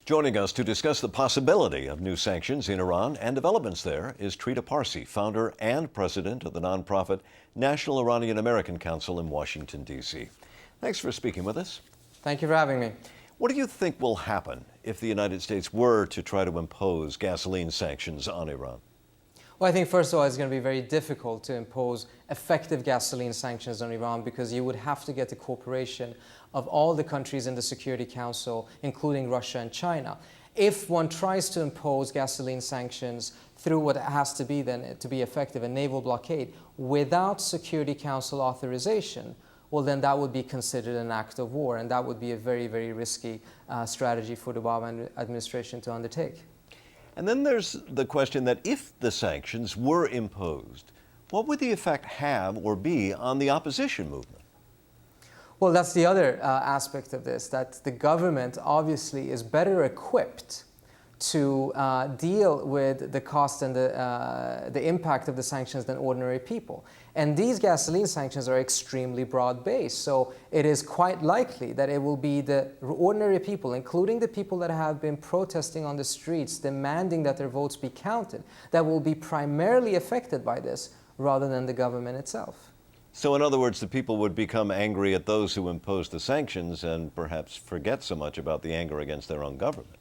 Joining us to discuss the possibility of new sanctions in Iran and developments there is Trita Parsi, founder and president of the nonprofit National Iranian American Council in Washington, D.C. Thanks for speaking with us. Thank you for having me. What do you think will happen if the United States were to try to impose gasoline sanctions on Iran? Well, I think first of all, it's going to be very difficult to impose effective gasoline sanctions on Iran because you would have to get the cooperation of all the countries in the Security Council, including Russia and China. If one tries to impose gasoline sanctions through what has to be then to be effective, a naval blockade, without Security Council authorization, well, then that would be considered an act of war, and that would be a very, very risky strategy for the Obama administration to undertake. And then there's the question that if the sanctions were imposed, what would the effect have or be on the opposition movement? Well, that's the other aspect of this, that the government obviously is better equipped to deal with the cost and the impact of the sanctions than ordinary people. And these gasoline sanctions are extremely broad-based, so it is quite likely that it will be the ordinary people, including the people that have been protesting on the streets, demanding that their votes be counted, that will be primarily affected by this rather than the government itself. So in other words, the people would become angry at those who impose the sanctions and perhaps forget so much about the anger against their own government.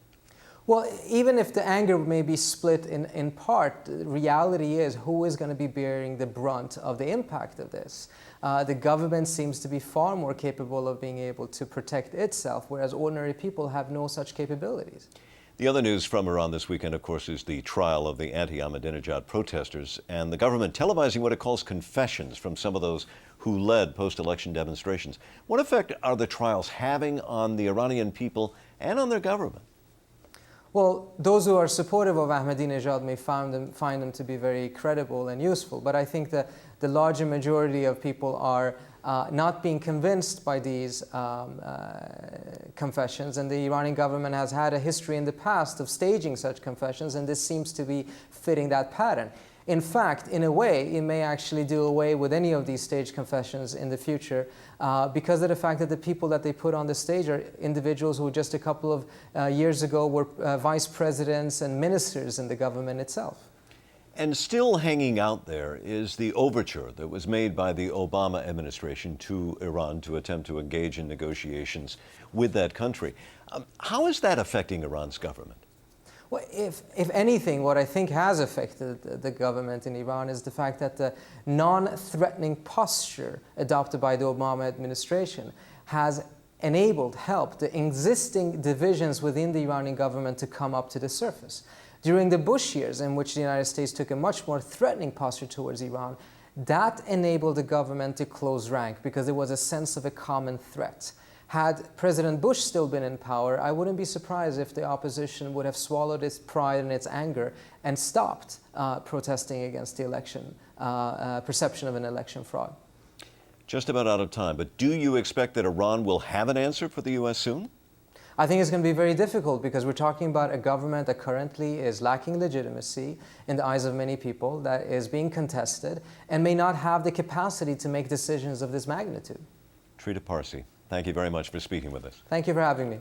Well, even if the anger may be split in part, the reality is who is going to be bearing the brunt of the impact of this. The government seems to be far more capable of being able to protect itself, whereas ordinary people have no such capabilities. The other news from Iran this weekend, of course, is the trial of the anti-Ahmadinejad protesters and the government televising what it calls confessions from some of those who led post-election demonstrations. What effect are the trials having on the Iranian people and on their government? Well, those who are supportive of Ahmadinejad may find them to be very credible and useful, but I think that the larger majority of people are not being convinced by these confessions, and the Iranian government has had a history in the past of staging such confessions, and this seems to be fitting that pattern. In fact, in a way, it may actually do away with any of these staged confessions in the future because of the fact that the people that they put on the stage are individuals who just a couple of years ago were vice presidents and ministers in the government itself. And still hanging out there is the overture that was made by the Obama administration to Iran to attempt to engage in negotiations with that country. How is that affecting Iran's government? Well, if anything, what I think has affected the government in Iran is the fact that the non-threatening posture adopted by the Obama administration has helped the existing divisions within the Iranian government to come up to the surface. During the Bush years, in which the United States took a much more threatening posture towards Iran, that enabled the government to close rank because there was a sense of a common threat. Had President Bush still been in power, I wouldn't be surprised if the opposition would have swallowed its pride and its anger and stopped protesting against the election, perception of an election fraud. Just about out of time, but do you expect that Iran will have an answer for the U.S. soon? I think it's going to be very difficult because we're talking about a government that currently is lacking legitimacy in the eyes of many people, that is being contested, and may not have the capacity to make decisions of this magnitude. Trita Parsi, thank you very much for speaking with us. Thank you for having me.